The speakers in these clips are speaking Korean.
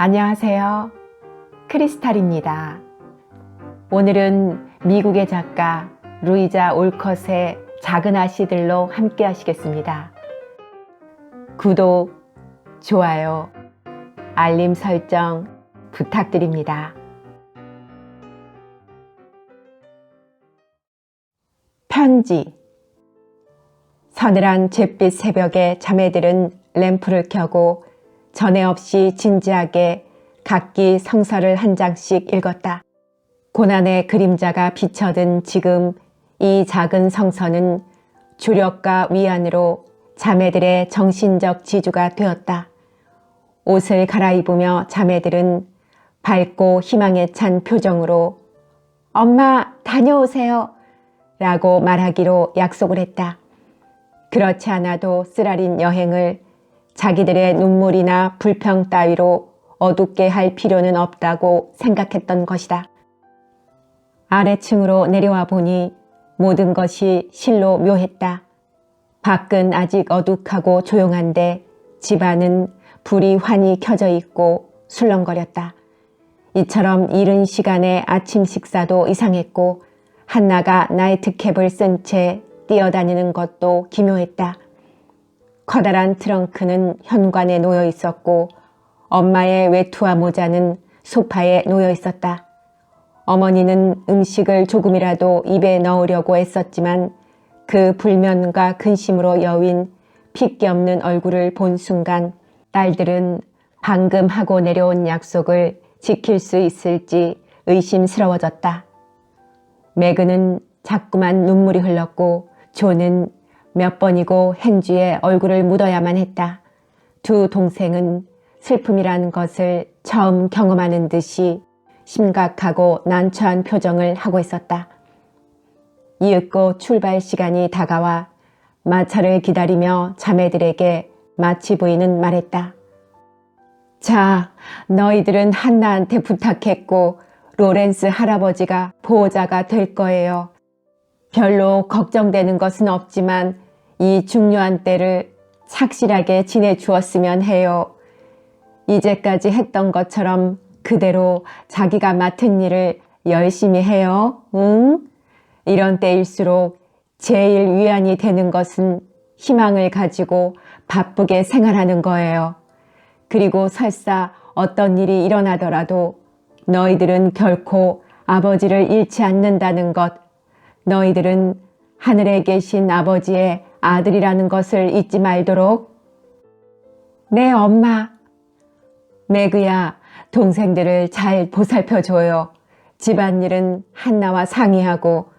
안녕하세요. 크리스탈입니다. 오늘은 미국의 작가 루이자 올컷의 작은 아씨들로 함께 하시겠습니다. 구독, 좋아요, 알림 설정 부탁드립니다. 편지. 서늘한 잿빛 새벽에 자매들은 램프를 켜고 전에 없이 진지하게 각기 성서를 한 장씩 읽었다. 고난의 그림자가 비쳐든 지금 이 작은 성서는 주력과 위안으로 자매들의 정신적 지주가 되었다. 옷을 갈아입으며 자매들은 밝고 희망에 찬 표정으로 엄마 다녀오세요 라고 말하기로 약속을 했다. 그렇지 않아도 쓰라린 여행을 자기들의 눈물이나 불평 따위로 어둡게 할 필요는 없다고 생각했던 것이다. 아래층으로 내려와 보니 모든 것이 실로 묘했다. 밖은 아직 어둑하고 조용한데 집안은 불이 환히 켜져 있고 술렁거렸다. 이처럼 이른 시간에 아침 식사도 이상했고 한나가 나이트캡을 쓴 채 뛰어다니는 것도 기묘했다. 커다란 트렁크는 현관에 놓여 있었고 엄마의 외투와 모자는 소파에 놓여 있었다. 어머니는 음식을 조금이라도 입에 넣으려고 애썼지만 그 불면과 근심으로 여윈 핏기 없는 얼굴을 본 순간 딸들은 방금 하고 내려온 약속을 지킬 수 있을지 의심스러워졌다. 매그는 자꾸만 눈물이 흘렀고 조는 몇 번이고 행주에 얼굴을 묻어야만 했다. 두 동생은 슬픔이라는 것을 처음 경험하는 듯이 심각하고 난처한 표정을 하고 있었다. 이윽고 출발 시간이 다가와 마차를 기다리며 자매들에게 마치 부인은 말했다. 자, 너희들은 한나한테 부탁했고 로렌스 할아버지가 보호자가 될 거예요. 별로 걱정되는 것은 없지만 이 중요한 때를 착실하게 지내주었으면 해요. 이제까지 했던 것처럼 그대로 자기가 맡은 일을 열심히 해요. 응? 이런 때일수록 제일 위안이 되는 것은 희망을 가지고 바쁘게 생활하는 거예요. 그리고 설사 어떤 일이 일어나더라도 너희들은 결코 아버지를 잃지 않는다는 것, 너희들은 하늘에 계신 아버지의 아들이라는 것을 잊지 말도록. 네, 엄마. 매그야, 동생들을 잘 보살펴줘요. 집안일은 한나와 상의하고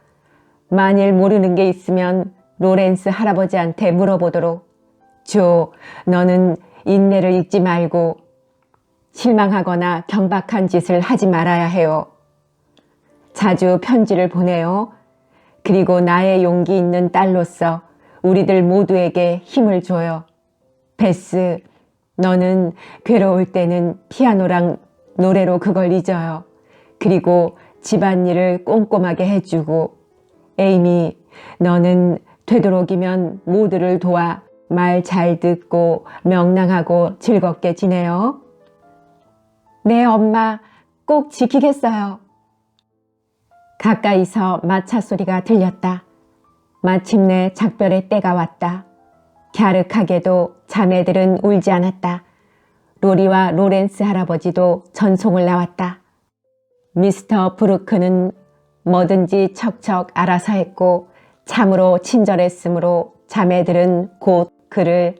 만일 모르는 게 있으면 로렌스 할아버지한테 물어보도록. 조, 너는 인내를 잊지 말고 실망하거나 경박한 짓을 하지 말아야 해요. 자주 편지를 보내요. 그리고 나의 용기 있는 딸로서 우리들 모두에게 힘을 줘요. 베스, 너는 괴로울 때는 피아노랑 노래로 그걸 잊어요. 그리고 집안일을 꼼꼼하게 해주고 에이미, 너는 되도록이면 모두를 도와 말 잘 듣고 명랑하고 즐겁게 지내요. 네, 엄마. 꼭 지키겠어요. 가까이서 마차 소리가 들렸다. 마침내 작별의 때가 왔다. 갸륵하게도 자매들은 울지 않았다. 로리와 로렌스 할아버지도 전송을 나왔다. 미스터 브루크는 뭐든지 척척 알아서 했고 참으로 친절했으므로 자매들은 곧 그를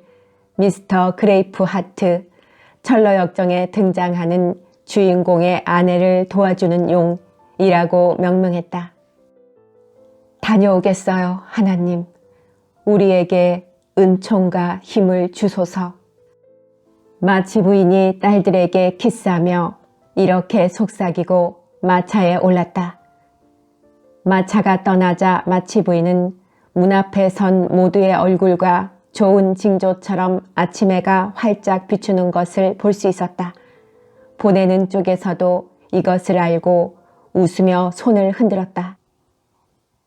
미스터 그레이프 하트, 철로역정에 등장하는 주인공의 아내를 도와주는 용이라고 명명했다. 다녀오겠어요, 하나님. 우리에게 은총과 힘을 주소서. 마치 부인이 딸들에게 키스하며 이렇게 속삭이고 마차에 올랐다. 마차가 떠나자 마치 부인은 문 앞에 선 모두의 얼굴과 좋은 징조처럼 아침 해가 활짝 비추는 것을 볼 수 있었다. 보내는 쪽에서도 이것을 알고 웃으며 손을 흔들었다.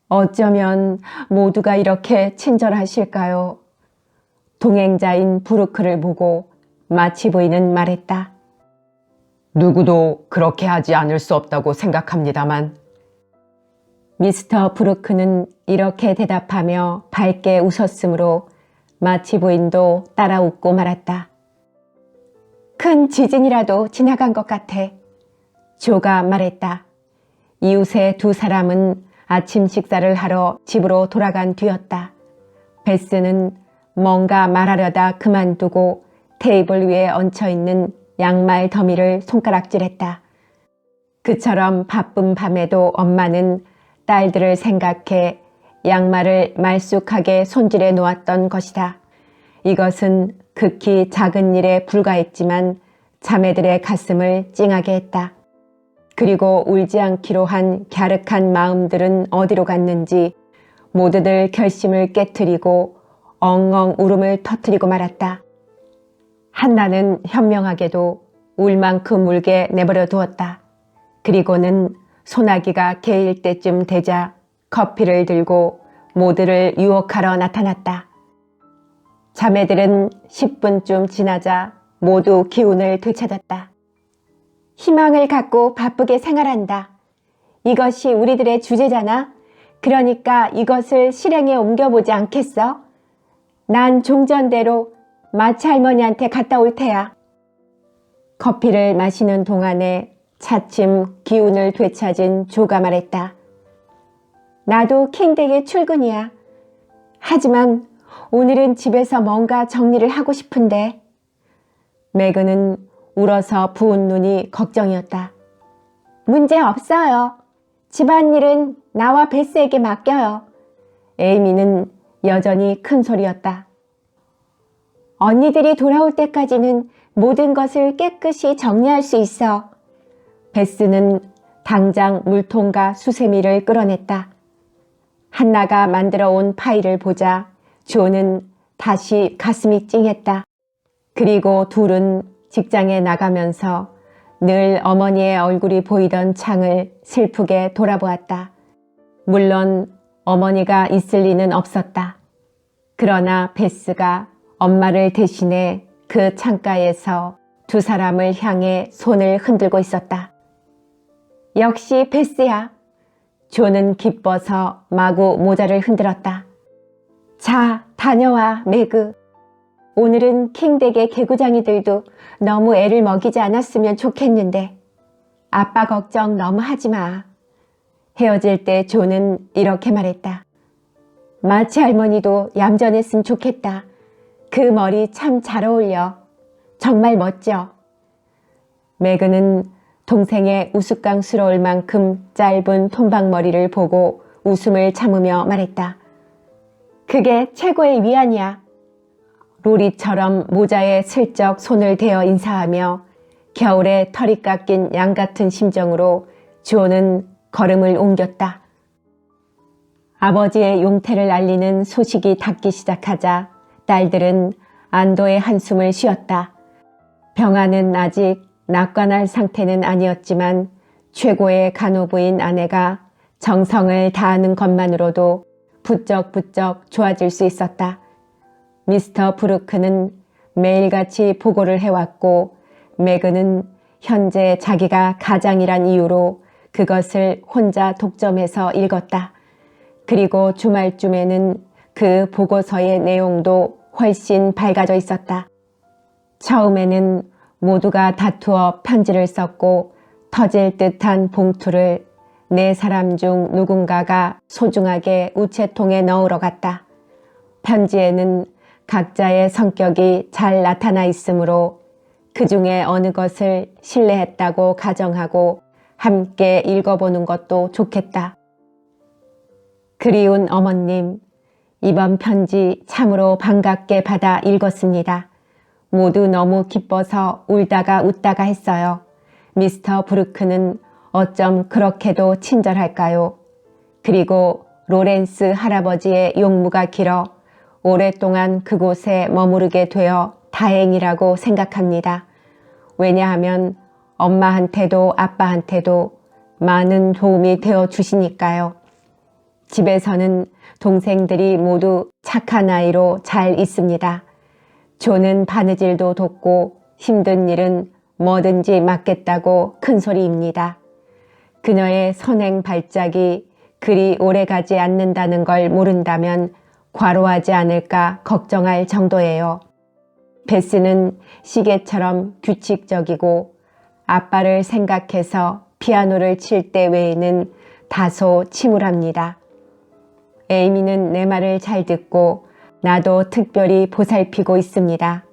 어쩌면 모두가 이렇게 친절하실까요? 동행자인 브루크를 보고 마치 부인은 말했다. 누구도 그렇게 하지 않을 수 없다고 생각합니다만. 미스터 브루크는 이렇게 대답하며 밝게 웃었으므로 마치 부인도 따라 웃고 말았다. 큰 지진이라도 지나간 것 같아. 조가 말했다. 이웃의 두 사람은 아침 식사를 하러 집으로 돌아간 뒤였다. 베스는 뭔가 말하려다 그만두고 테이블 위에 얹혀있는 양말 더미를 손가락질했다. 그처럼 바쁜 밤에도 엄마는 딸들을 생각해 양말을 말쑥하게 손질해 놓았던 것이다. 이것은 극히 작은 일에 불과했지만 자매들의 가슴을 찡하게 했다. 그리고 울지 않기로 한 갸륵한 마음들은 어디로 갔는지 모두들 결심을 깨트리고 엉엉 울음을 터뜨리고 말았다. 한나는 현명하게도 울 만큼 울게 내버려 두었다. 그리고는 소나기가 개일 때쯤 되자 커피를 들고 모두를 유혹하러 나타났다. 자매들은 10분쯤 지나자 모두 기운을 되찾았다. 희망을 갖고 바쁘게 생활한다. 이것이 우리들의 주제잖아. 그러니까 이것을 실행에 옮겨보지 않겠어? 난 종전대로 마치 할머니한테 갔다 올 테야. 커피를 마시는 동안에 차츰 기운을 되찾은 조가 말했다. 나도 킹댁에 출근이야. 하지만 오늘은 집에서 뭔가 정리를 하고 싶은데. 매그는 울어서 부은 눈이 걱정이었다. 문제 없어요. 집안일은 나와 베스에게 맡겨요. 에이미는 여전히 큰 소리였다. 언니들이 돌아올 때까지는 모든 것을 깨끗이 정리할 수 있어. 베스는 당장 물통과 수세미를 끌어냈다. 한나가 만들어 온 파이를 보자 조는 다시 가슴이 찡했다. 그리고 둘은 직장에 나가면서 늘 어머니의 얼굴이 보이던 창을 슬프게 돌아보았다. 물론 어머니가 있을 리는 없었다. 그러나 베스가 엄마를 대신해 그 창가에서 두 사람을 향해 손을 흔들고 있었다. 역시 베스야. 조는 기뻐서 마구 모자를 흔들었다. 자, 다녀와, 매그. 오늘은 킹댁의 개구장이들도 너무 애를 먹이지 않았으면 좋겠는데. 아빠 걱정 너무 하지 마. 헤어질 때 조는 이렇게 말했다. 마치 할머니도 얌전했으면 좋겠다. 그 머리 참 잘 어울려. 정말 멋져. 매그는 동생의 우스꽝스러울 만큼 짧은 톰박머리를 보고 웃음을 참으며 말했다. 그게 최고의 위안이야. 로리처럼 모자에 슬쩍 손을 대어 인사하며 겨울에 털이 깎인 양 같은 심정으로 조는 걸음을 옮겼다. 아버지의 용태를 알리는 소식이 닿기 시작하자 딸들은 안도의 한숨을 쉬었다. 병아는 아직 낙관할 상태는 아니었지만 최고의 간호부인 아내가 정성을 다하는 것만으로도 부쩍부쩍 좋아질 수 있었다. 미스터 브루크는 매일같이 보고를 해왔고 매그는 현재 자기가 가장이란 이유로 그것을 혼자 독점해서 읽었다. 그리고 주말쯤에는 그 보고서의 내용도 훨씬 밝아져 있었다. 처음에는 모두가 다투어 편지를 썼고 터질 듯한 봉투를 네 사람 중 누군가가 소중하게 우체통에 넣으러 갔다. 편지에는 각자의 성격이 잘 나타나 있으므로 그 중에 어느 것을 신뢰했다고 가정하고 함께 읽어보는 것도 좋겠다. 그리운 어머님, 이번 편지 참으로 반갑게 받아 읽었습니다. 모두 너무 기뻐서 울다가 웃다가 했어요. 미스터 브루크는 어쩜 그렇게도 친절할까요? 그리고 로렌스 할아버지의 용무가 길어 오랫동안 그곳에 머무르게 되어 다행이라고 생각합니다. 왜냐하면 엄마한테도 아빠한테도 많은 도움이 되어 주시니까요. 집에서는 동생들이 모두 착한 아이로 잘 있습니다. 조는 바느질도 돕고 힘든 일은 뭐든지 맡겠다고 큰 소리입니다. 그녀의 선행 발작이 그리 오래가지 않는다는 걸 모른다면 과로하지 않을까 걱정할 정도예요. 베스는 시계처럼 규칙적이고 아빠를 생각해서 피아노를 칠 때 외에는 다소 침울합니다. 에이미는 내 말을 잘 듣고 나도 특별히 보살피고 있습니다.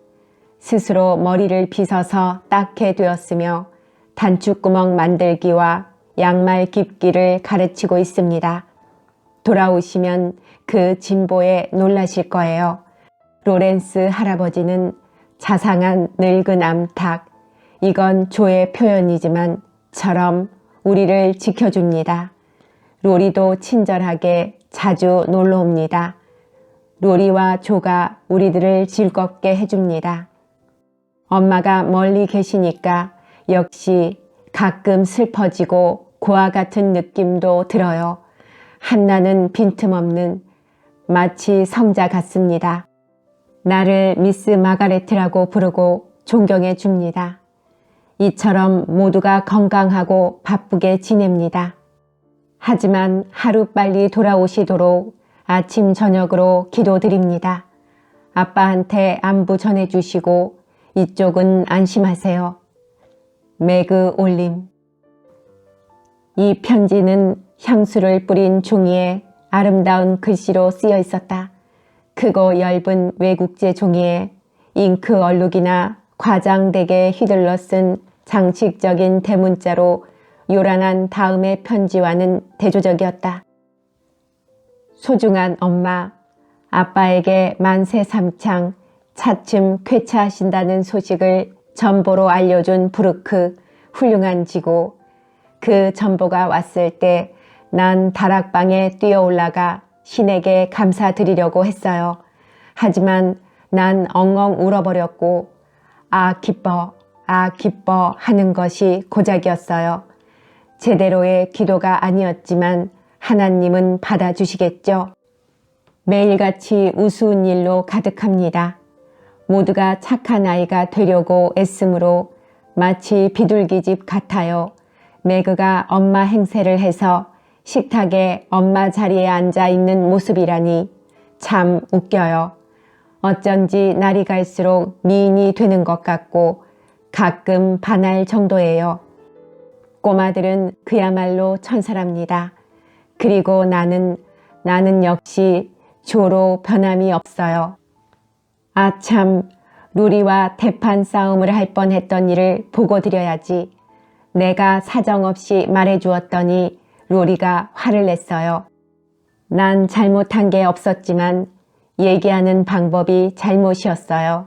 스스로 머리를 빗어서 닦게 되었으며 단추구멍 만들기와 양말 깁기를 가르치고 있습니다. 돌아오시면 그 진보에 놀라실 거예요. 로렌스 할아버지는 자상한 늙은 암탉, 이건 조의 표현이지만 처럼 우리를 지켜줍니다. 로리도 친절하게 자주 놀러 옵니다. 로리와 조가 우리들을 즐겁게 해줍니다. 엄마가 멀리 계시니까 역시 가끔 슬퍼지고 고아 같은 느낌도 들어요. 한나는 빈틈없는 마치 성자 같습니다. 나를 미스 마가레트라고 부르고 존경해 줍니다. 이처럼 모두가 건강하고 바쁘게 지냅니다. 하지만 하루빨리 돌아오시도록 아침 저녁으로 기도드립니다. 아빠한테 안부 전해주시고 이쪽은 안심하세요. 매그 올림. 이 편지는 향수를 뿌린 종이에 아름다운 글씨로 쓰여 있었다. 크고 엷은 외국제 종이에 잉크 얼룩이나 과장되게 휘둘러 쓴 장식적인 대문자로 요란한 다음의 편지와는 대조적이었다. 소중한 엄마, 아빠에게 만세 삼창 차츰 쾌차하신다는 소식을 전보로 알려준 브루크, 훌륭한 지고. 그 전보가 왔을 때 난 다락방에 뛰어 올라가 신에게 감사드리려고 했어요. 하지만 난 엉엉 울어버렸고 아 기뻐 하는 것이 고작이었어요. 제대로의 기도가 아니었지만 하나님은 받아주시겠죠. 매일같이 우스운 일로 가득합니다. 모두가 착한 아이가 되려고 애쓰므로 마치 비둘기집 같아요. 매그가 엄마 행세를 해서 식탁에 엄마 자리에 앉아 있는 모습이라니 참 웃겨요. 어쩐지 날이 갈수록 미인이 되는 것 같고 가끔 반할 정도예요. 꼬마들은 그야말로 천사랍니다. 그리고 나는 역시 조로 변함이 없어요. 아참, 루리와 대판 싸움을 할 뻔했던 일을 보고 드려야지. 내가 사정없이 말해주었더니 로리가 화를 냈어요. 난 잘못한 게 없었지만 얘기하는 방법이 잘못이었어요.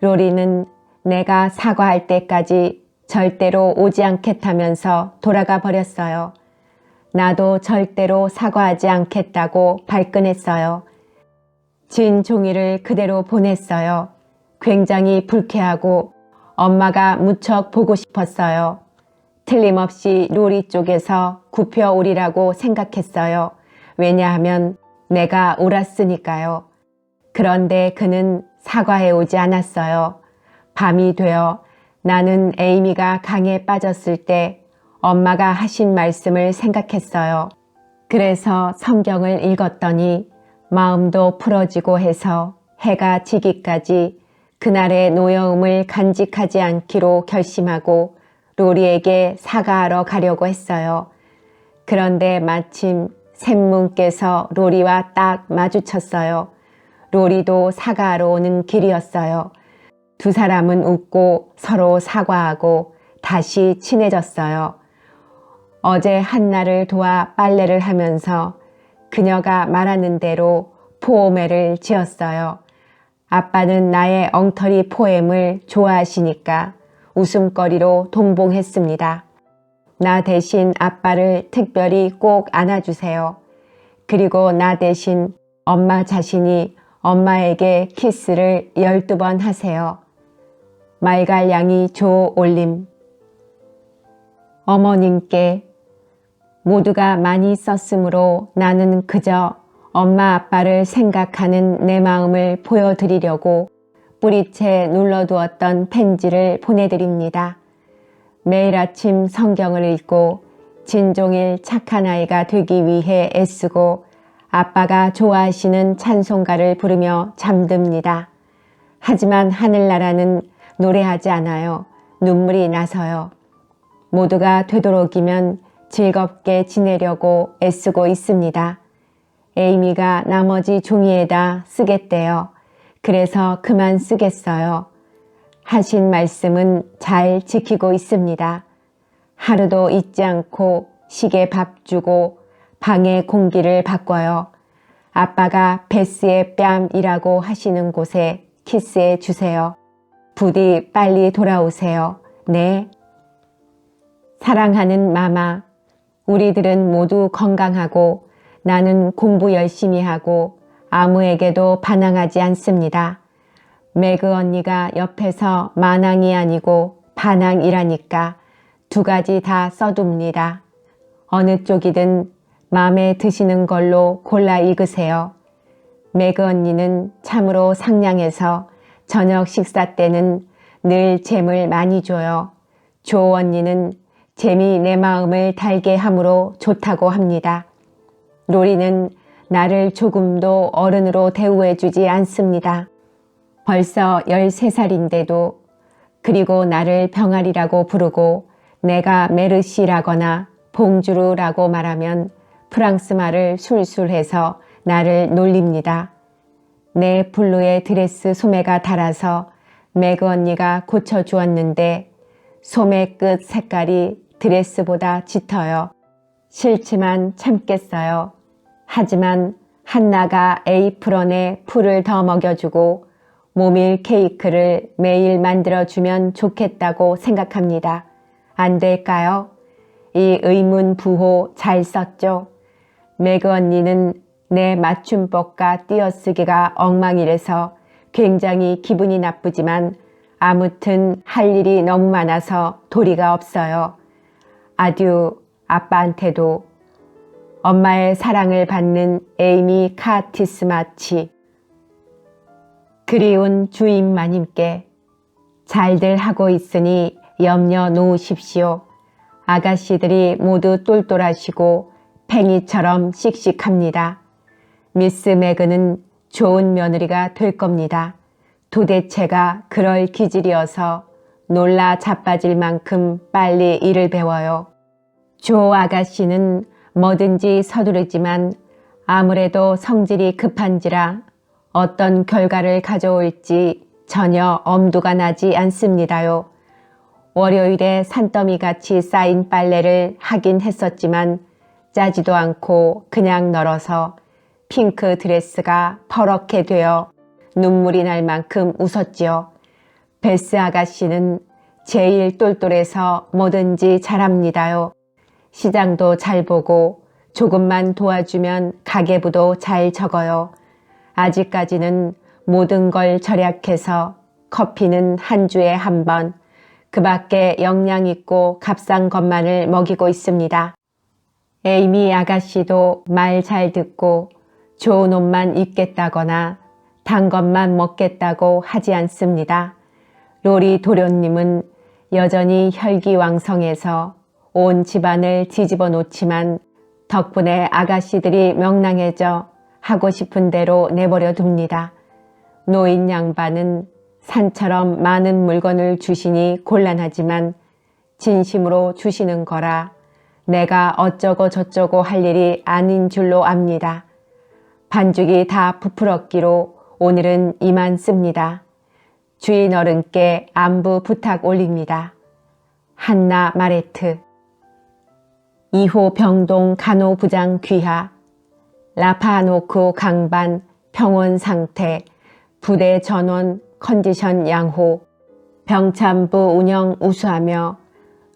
로리는 내가 사과할 때까지 절대로 오지 않겠다면서 돌아가 버렸어요. 나도 절대로 사과하지 않겠다고 발끈했어요. 진 종이를 그대로 보냈어요. 굉장히 불쾌하고 엄마가 무척 보고 싶었어요. 틀림없이 로리 쪽에서 굽혀 오리라고 생각했어요. 왜냐하면 내가 옳았으니까요. 그런데 그는 사과해 오지 않았어요. 밤이 되어 나는 에이미가 강에 빠졌을 때 엄마가 하신 말씀을 생각했어요. 그래서 성경을 읽었더니 마음도 풀어지고 해서 해가 지기까지 그날의 노여움을 간직하지 않기로 결심하고 로리에게 사과하러 가려고 했어요. 그런데 마침 샘문께서 로리와 딱 마주쳤어요. 로리도 사과하러 오는 길이었어요. 두 사람은 웃고 서로 사과하고 다시 친해졌어요. 어제 한나를 도와 빨래를 하면서 그녀가 말하는 대로 포오매를 지었어요. 아빠는 나의 엉터리 포엠을 좋아하시니까 웃음거리로 동봉했습니다. 나 대신 아빠를 특별히 꼭 안아주세요. 그리고 나 대신 엄마 자신이 엄마에게 키스를 12번 하세요. 말갈량이 조 올림. 어머님께 모두가 많이 썼으므로 나는 그저 엄마 아빠를 생각하는 내 마음을 보여드리려고 뿌리채 눌러두었던 펜지를 보내드립니다. 매일 아침 성경을 읽고 진종일 착한 아이가 되기 위해 애쓰고 아빠가 좋아하시는 찬송가를 부르며 잠듭니다. 하지만 하늘나라는 노래하지 않아요. 눈물이 나서요. 모두가 되도록이면 즐겁게 지내려고 애쓰고 있습니다. 에이미가 나머지 종이에다 쓰겠대요. 그래서 그만 쓰겠어요. 하신 말씀은 잘 지키고 있습니다. 하루도 잊지 않고 시계 밥 주고 방의 공기를 바꿔요. 아빠가 베스의 뺨이라고 하시는 곳에 키스해 주세요. 부디 빨리 돌아오세요. 네. 사랑하는 마마, 우리들은 모두 건강하고 나는 공부 열심히 하고 아무에게도 반항하지 않습니다. 매그 언니가 옆에서 만항이 아니고 반항이라니까 두 가지 다 써둡니다. 어느 쪽이든 마음에 드시는 걸로 골라 읽으세요. 매그 언니는 참으로 상냥해서 저녁 식사 때는 늘 잼을 많이 줘요. 조 언니는 잼이 내 마음을 달게 함으로 좋다고 합니다. 로리는 나를 조금도 어른으로 대우해주지 않습니다. 벌써 13살인데도 그리고 나를 병아리라고 부르고 내가 메르시라거나 봉주르라고 말하면 프랑스 말을 술술해서 나를 놀립니다. 내 블루의 드레스 소매가 닳아서 매그 언니가 고쳐주었는데 소매 끝 색깔이 드레스보다 짙어요. 싫지만 참겠어요. 하지만 한나가 에이프런에 풀을 더 먹여주고 모밀 케이크를 매일 만들어주면 좋겠다고 생각합니다. 안 될까요? 이 의문 부호 잘 썼죠? 매그 언니는 내 맞춤법과 띄어쓰기가 엉망이라서 굉장히 기분이 나쁘지만 아무튼 할 일이 너무 많아서 도리가 없어요. 아듀 아빠한테도. 엄마의 사랑을 받는 에이미 카티스 마치. 그리운 주임 마님께 잘들 하고 있으니 염려 놓으십시오. 아가씨들이 모두 똘똘하시고 팽이처럼 씩씩합니다. 미스 매그는 좋은 며느리가 될 겁니다. 도대체가 그럴 기질이어서 놀라 자빠질 만큼 빨리 일을 배워요. 조 아가씨는 뭐든지 서두르지만 아무래도 성질이 급한지라 어떤 결과를 가져올지 전혀 엄두가 나지 않습니다요. 월요일에 산더미같이 쌓인 빨래를 하긴 했었지만 짜지도 않고 그냥 널어서 핑크 드레스가 퍼렇게 되어 눈물이 날 만큼 웃었지요. 베스 아가씨는 제일 똘똘해서 뭐든지 잘합니다요. 시장도 잘 보고 조금만 도와주면 가계부도 잘 적어요. 아직까지는 모든 걸 절약해서 커피는 한 주에 한 번, 그 밖에 영양 있고 값싼 것만을 먹이고 있습니다. 에이미 아가씨도 말 잘 듣고 좋은 옷만 입겠다거나 단 것만 먹겠다고 하지 않습니다. 로리 도련님은 여전히 혈기왕성해서 온 집안을 뒤집어 놓지만 덕분에 아가씨들이 명랑해져 하고 싶은 대로 내버려 둡니다. 노인 양반은 산처럼 많은 물건을 주시니 곤란하지만 진심으로 주시는 거라 내가 어쩌고 저쩌고 할 일이 아닌 줄로 압니다. 반죽이 다 부풀었기로 오늘은 이만 씁니다. 주인 어른께 안부 부탁 올립니다. 한나 마레트. 2호 병동 간호부장 귀하, 라파노크 강반 평온 상태, 부대 전원 컨디션 양호, 병참부 운영 우수하며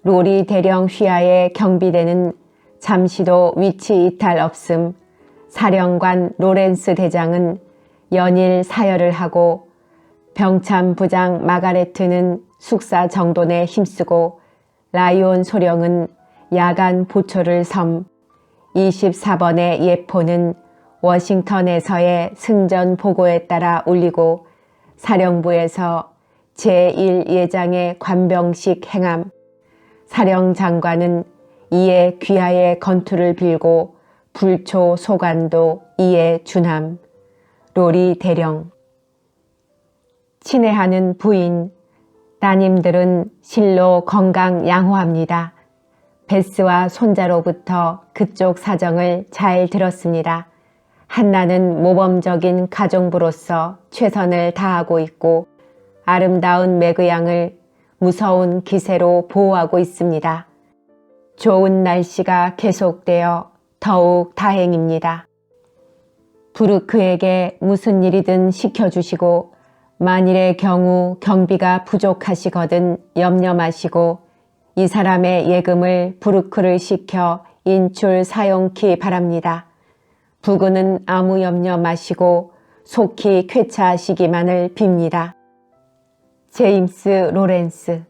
로리 대령 휘하에 경비대는 잠시도 위치 이탈 없음. 사령관 로렌스 대장은 연일 사열을 하고 병참부장 마가레트는 숙사 정돈에 힘쓰고 라이온 소령은 야간 보초를 섬. 24번의 예포는 워싱턴에서의 승전 보고에 따라 울리고 사령부에서 제1예장의 관병식 행함. 사령장관은 이에 귀하의 건투를 빌고 불초 소관도 이에 준함. 로리 대령. 친애하는 부인, 따님들은 실로 건강 양호합니다. 베스와 손자로부터 그쪽 사정을 잘 들었습니다. 한나는 모범적인 가정부로서 최선을 다하고 있고 아름다운 매그양을 무서운 기세로 보호하고 있습니다. 좋은 날씨가 계속되어 더욱 다행입니다. 부르크에게 무슨 일이든 시켜주시고 만일의 경우 경비가 부족하시거든 염려 마시고 이 사람의 예금을 부르크를 시켜 인출 사용키 바랍니다. 부근은 아무 염려 마시고 속히 쾌차하시기만을 빕니다. 제임스 로렌스.